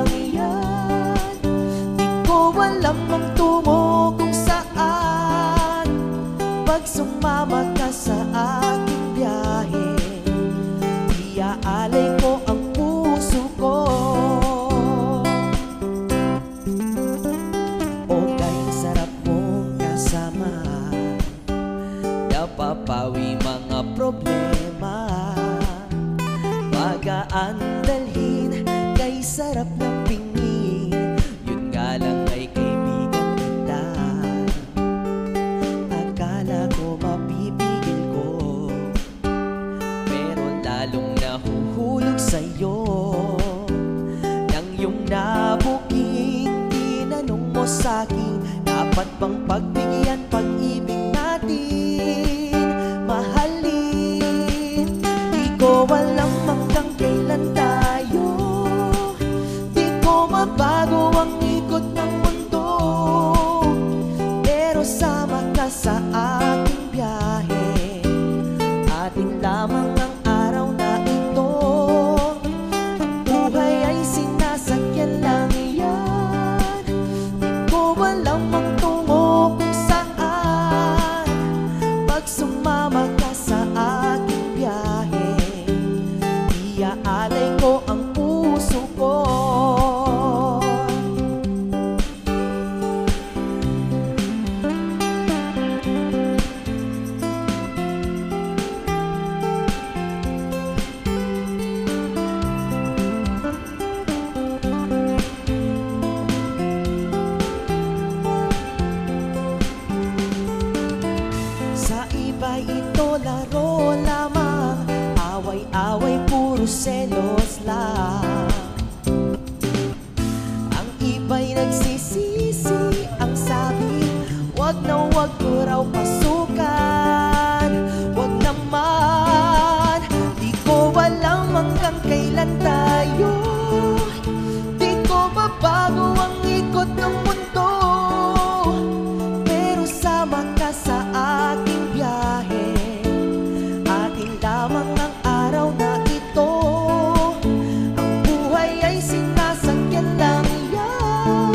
lang yan. Di ko alam ang tungo kung saan. Pag sumama ka sa aking biyahe, iaalay ko ang puso ko. O dahil sarap mong kasama, napapawi mga problema. Magaan dalhin kay sarap ng pingin, yun nga lang ay kaibigan kita. Akala ko mapipigil ko, pero lalong nahuhulog sa'yo. Nang yung nabuking tinanong mo sa'kin, dapat bang pagbigyan pag-ibig natin, mahalin? Di ko alam hanggang kailan tayo, di ko mabago ang ikot ng mundo, pero sama ka sa aking biyahe, atin lamang ang araw na ito. Ang buhay ay sinasakyan lang yan, di ko alam ang tungo kung saan. Pag sumama ka sa aking biyahe, iaalay ko ang puso ko. Sa iba ito laro lamang, away-away puro selos lang. Ang iba'y nagsisisi, ang sabi, wag na wag ko raw pasukan. Wag naman, di ko alam hanggang kailan tayo, di ko mabago ang ikot ng mundo, pero sama ka sa aking biyahe, atin lamang ang araw na ito. Ang buhay ay sinasakyan lang yan,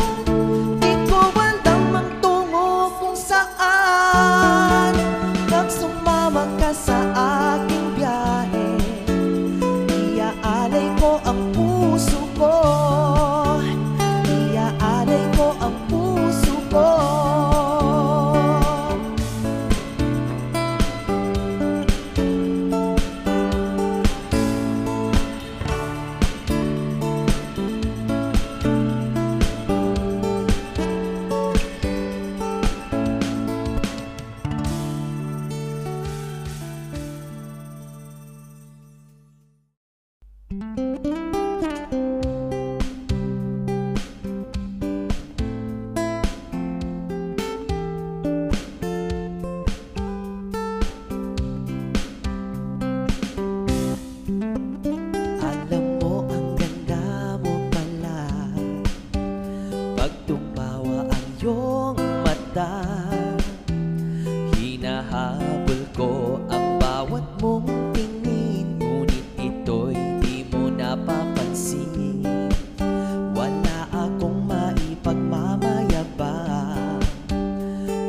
di ko alam ang tungo kung saan. Pag sumama ka sa aking biyahe, iaalay ko ang puso ko, iaalay ko ang puso ko. Alam mo ang ganda mo pala, pag tumawa ang iyong mata, hinahabol ko ang bawat mong tingin, ngunit ito'y di mo napapansin. Wala akong maipagmamayabang,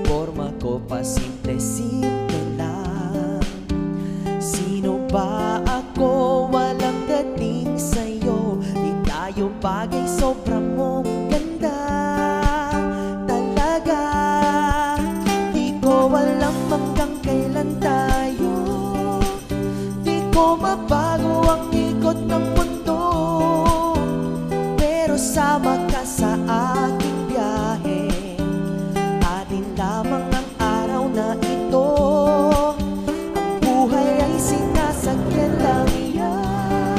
forma ko pa simple-simple lang. Sino ba ako? Walang dating sa'yo, di tayo bagay, sobrang mong ganda talaga. Di ko alam hanggang kailan tayo, di ko mabago ang ikot ng mundo, pero sama ka sa aking biyahe, atin lamang ang araw na ito. Ang buhay ay sinasakyan lang yan,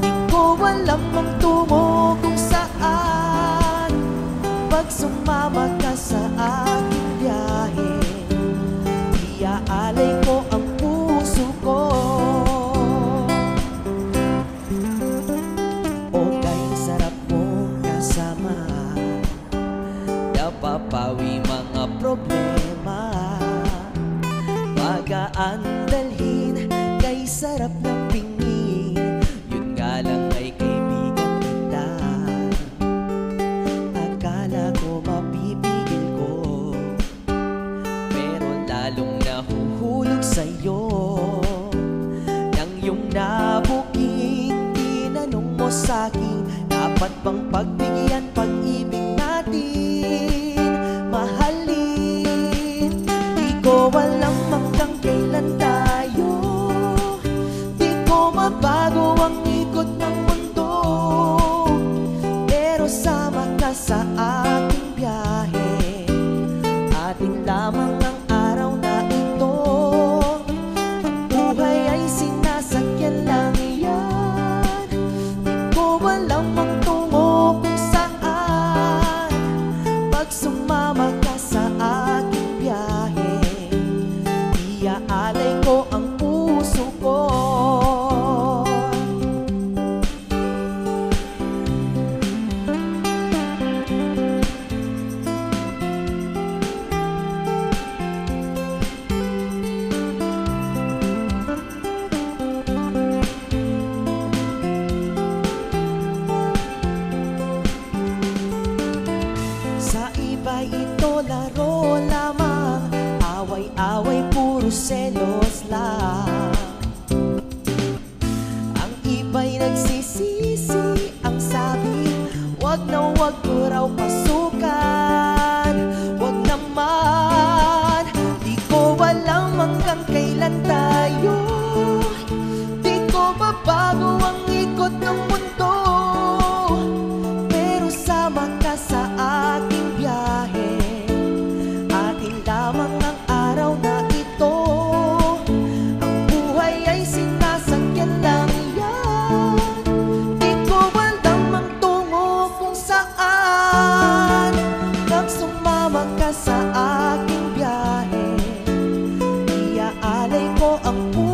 di ko alam ang tungo kung saan. Pag sumama ka sa aking biyahe, iaalay ko ang puso ko. O dahil sarap mong kasama, napapawi mga problema. Magaan dalhin kay sarap ng pingin, yun nga lang ay kaibigan kita. Dapat bang pagbigyan pag-ibig natin, mahalin? Di ko alam hanggang kailan tayo, di ko mabago ang ikot ng mundo, pero sama ka sa aking biyahe. Atin lamang ang araw na ito, ang buhay ay sinasakyan lang yan. Di ko alam magtungo kung saan, pag sumama ka sa aking biyahe, iaalay ko ang puso ko. Sa iba ito laro lamang, away-away puro selos lang. Ang iba'y nagsisisi, ang sabi, wag na wag ko raw pasukan. Wag naman, di ko alam hanggang kailan tayo, di ko mabago ang ikot ng mundo, pero sama ka sa aking biyahe. Atin lamang ang araw na ito, ang buhay ay sinasakyan lang yan. Di ko alam ang tungo kung saan, pag sumama ka sa aking biyahe, iaalay ko ang buhay.